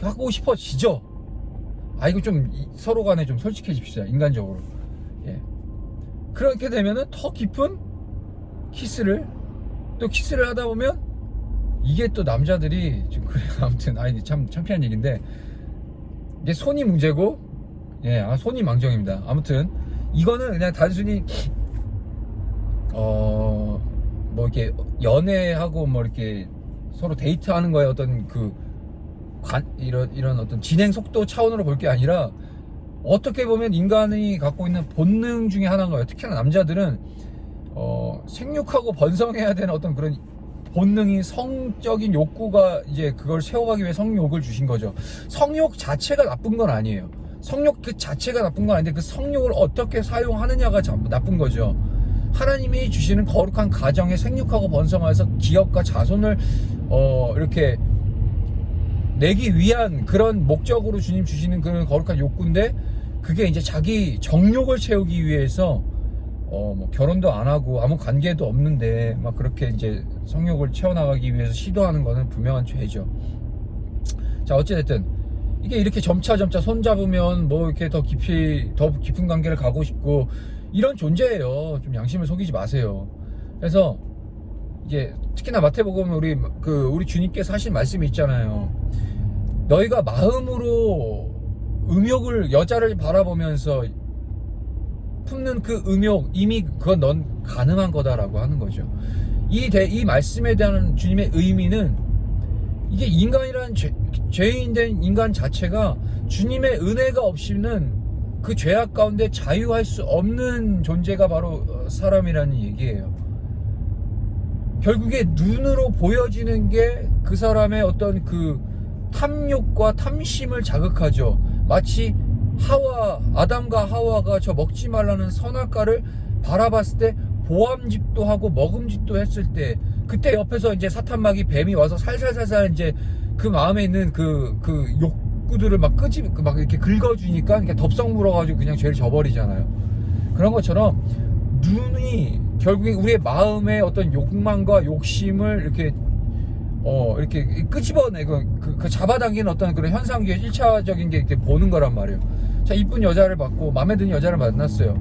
하고 싶어지죠. 아, 이거 좀 서로 간에 좀 솔직해집시다, 인간적으로. 예. 그렇게 되면은 더 깊은 키스를 하다 보면 이게 또 남자들이 좀 그래. 아무튼 아니 참 창피한 얘기인데 이게 손이 문제고, 예, 손이 망정입니다. 아무튼 이거는 그냥 단순히 뭐 이렇게 연애하고 뭐 이렇게 서로 데이트하는 거에 어떤 이런 어떤 진행 속도 차원으로 볼 게 아니라 어떻게 보면 인간이 갖고 있는 본능 중에 하나인 거예요. 특히나 남자들은 생육하고 번성해야 되는 어떤 그런 본능이, 성적인 욕구가 이제 그걸 채워가기 위해 성욕을 주신 거죠. 성욕 자체가 나쁜 건 아니에요. 성욕 그 자체가 나쁜 건 아닌데 그 성욕을 어떻게 사용하느냐가 나쁜 거죠. 하나님이 주시는 거룩한 가정에 생육하고 번성해서 기업과 자손을 이렇게 내기 위한 그런 목적으로 주님 주시는 그런 거룩한 욕구인데, 그게 이제 자기 정욕을 채우기 위해서 뭐 결혼도 안 하고 아무 관계도 없는데 막 그렇게 이제 성욕을 채워나가기 위해서 시도하는 거는 분명한 죄죠. 자, 어찌됐든 이게 이렇게 점차 손잡으면 뭐 이렇게 더 깊은 관계를 가고 싶고 이런 존재예요. 좀 양심을 속이지 마세요. 그래서 이게 특히나 마태복음 우리 주님께서 하신 말씀이 있잖아요. 너희가 마음으로 여자를 바라보면서 품는 그 음욕, 이미 그건 넌 가늠한 거다라고 하는 거죠. 이 말씀에 대한 주님의 의미는 이게 인간이란 죄인된 인간 자체가 주님의 은혜가 없이는 그 죄악 가운데 자유할 수 없는 존재가 바로 사람이라는 얘기예요. 결국에 눈으로 보여지는 게 그 사람의 어떤 그 탐욕과 탐심을 자극하죠. 마치 아담과 하와가 저 먹지 말라는 선악과를 바라봤을 때 보암직도 하고 먹음직도 했을 때, 그때 옆에서 이제 사탄마귀 뱀이 와서 살살살살 이제 그 마음에 있는 그 욕구들을 막 이렇게 긁어주니까 이렇게 덥석 물어가지고 그냥 죄를 져버리잖아요. 그런 것처럼 눈이 결국에 우리의 마음의 어떤 욕망과 욕심을 이렇게 끄집어내고 그 잡아당기는 어떤 그런 현상기의 1차적인 게 이렇게 보는 거란 말이에요. 자, 이쁜 여자를 봤고 마음에 드는 여자를 만났어요.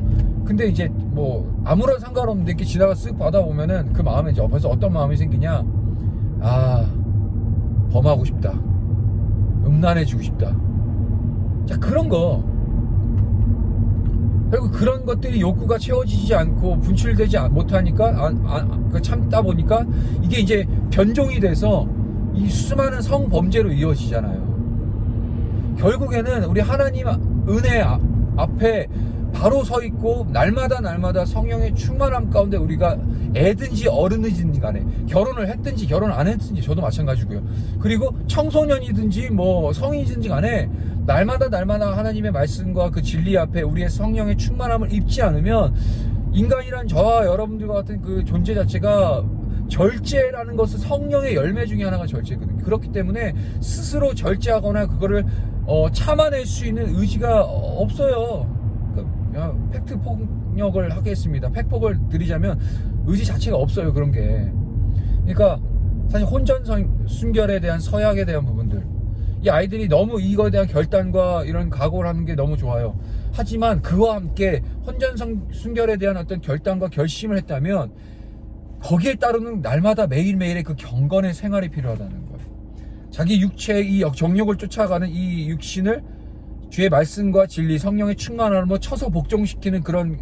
근데 이제 뭐 아무런 상관없는데 이렇게 지나가 쓱 받아보면은 그 마음에 이제 벌써 어떤 마음이 생기냐? 범하고 싶다. 음란해지고 싶다. 자, 그런 거. 그리고 그런 것들이 욕구가 채워지지 않고 분출되지 못하니까 참다 보니까 이게 이제 변종이 돼서 이 수많은 성범죄로 이어지잖아요. 결국에는 우리 하나님 은혜 앞에 바로 서 있고 날마다 성령의 충만함 가운데 우리가 애든지 어른이든지 간에 결혼을 했든지 결혼 안 했든지 저도 마찬가지고요. 그리고 청소년이든지 뭐 성인이든지 간에 날마다 하나님의 말씀과 그 진리 앞에 우리의 성령의 충만함을 입지 않으면 인간이란 저와 여러분들과 같은 그 존재 자체가 절제라는 것은 성령의 열매 중에 하나가 절제거든요. 그렇기 때문에 스스로 절제하거나 그거를 참아낼 수 있는 의지가 없어요. 팩트 폭력을 하겠습니다. 팩폭을 드리자면 의지 자체가 없어요. 그런 게. 그러니까 사실 혼전 순결에 대한 서약에 대한 부분들, 이 아이들이 너무 이거에 대한 결단과 이런 각오를 하는 게 너무 좋아요. 하지만 그와 함께 혼전 순결에 대한 어떤 결단과 결심을 했다면 거기에 따르는 날마다 매일매일의 그 경건의 생활이 필요하다는 거예요. 자기 육체의 이 정욕을 쫓아가는 이 육신을 주의 말씀과 진리, 성령의 충만함으로 쳐서 복종시키는 그런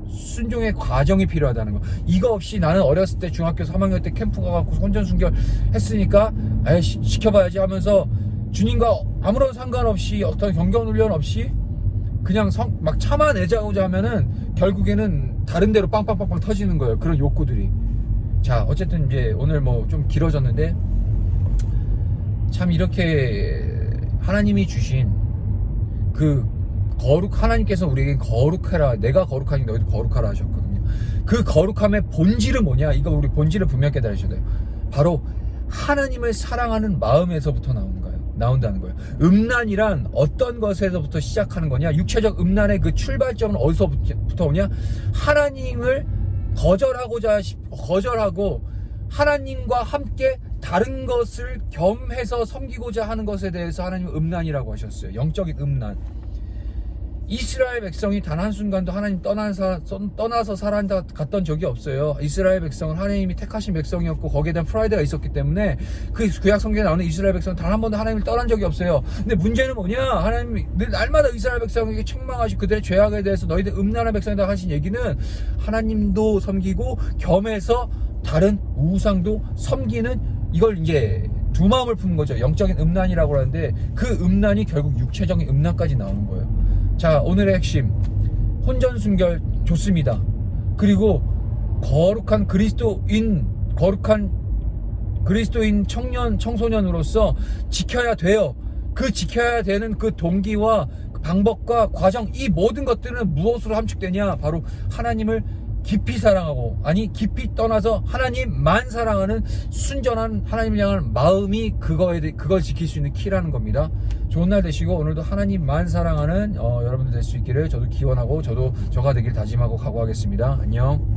순종의 과정이 필요하다는 거. 이거 없이 나는 어렸을 때 중학교 3학년 때 캠프 가갖고 혼전순결 했으니까 시켜봐야지 하면서 주님과 아무런 상관없이 어떤 경건훈련 없이 그냥 막 참아내자고자 하면은 결국에는 다른 데로 빵빵빵빵 터지는 거예요. 그런 욕구들이. 자, 어쨌든 이제 오늘 뭐 좀 길어졌는데 참 이렇게 하나님이 주신 그 하나님께서 우리에게 거룩하라, 내가 거룩하니 너희도 거룩하라 하셨거든요. 그 거룩함의 본질은 뭐냐? 이거 우리 본질을 분명히 깨달으셔야 돼요. 바로 하나님을 사랑하는 마음에서부터 나온다는 거예요. 음란이란 어떤 것에서부터 시작하는 거냐? 육체적 음란의 그 출발점은 어디서부터 오냐? 하나님을 거절하고 하나님과 함께 다른 것을 겸해서 섬기고자 하는 것에 대해서 하나님은 음란이라고 하셨어요. 영적인 음란. 이스라엘 백성이 단 한순간도 하나님 떠나서 살아갔던 적이 없어요. 이스라엘 백성은 하나님이 택하신 백성이었고 거기에 대한 프라이드가 있었기 때문에 그 구약 성경에 나오는 이스라엘 백성은 단 한 번도 하나님을 떠난 적이 없어요. 근데 문제는 뭐냐? 하나님이 늘 날마다 이스라엘 백성에게 책망하시고 그들의 죄악에 대해서 너희들 음란한 백성이다 하신 얘기는 하나님도 섬기고 겸해서 다른 우상도 섬기는, 이걸 이제 두 마음을 푸는 거죠. 영적인 음란이라고 하는데 그 음란이 결국 육체적인 음란까지 나오는 거예요. 자, 오늘의 핵심, 혼전순결 좋습니다. 그리고 거룩한 그리스도인 청소년으로서 지켜야 돼요. 그 지켜야 되는 그 동기와 그 방법과 과정, 이 모든 것들은 무엇으로 함축되냐? 바로 하나님을 깊이 사랑하고, 아니 깊이 떠나서 하나님만 사랑하는 순전한 하나님을 향한 마음이 그걸 지킬 수 있는 키라는 겁니다. 좋은 날 되시고 오늘도 하나님만 사랑하는 여러분들 될 수 있기를 저도 기원하고 저가 되길 다짐하고 각오하겠습니다. 안녕.